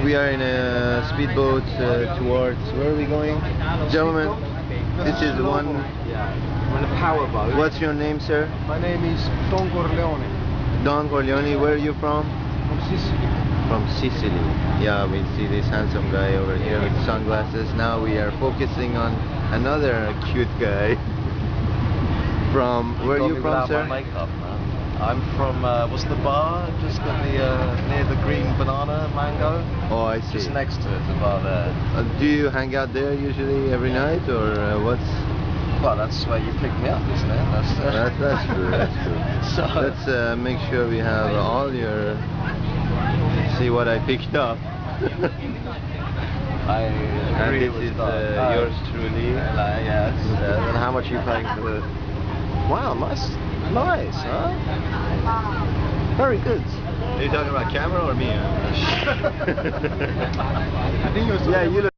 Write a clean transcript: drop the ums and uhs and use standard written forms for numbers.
We are in a speedboat towards, where are we going? Gentlemen, this is one. We're in a power boat. What's your name, sir? My name is Don Corleone. Don Corleone. Where are you from? From Sicily. From Sicily. Yeah, we see this handsome guy over here with sunglasses. Now we are focusing on another cute guy. From, where are you from, sir? Makeup, man. I'm from, what's the bar? Just at the, near the green banana mango? Oh, I see. Just next to it, the bar there. Do you hang out there usually every night, or what's? Well, that's where you pick me up, isn't it? That's true, that's true. So, let's make sure we have all your... See what I picked up. I And agree this with is that. yours truly. Yes. And how much are you paying for the... Wow, nice, huh? Very good. Are you talking about camera or me? I think it was Yeah, you look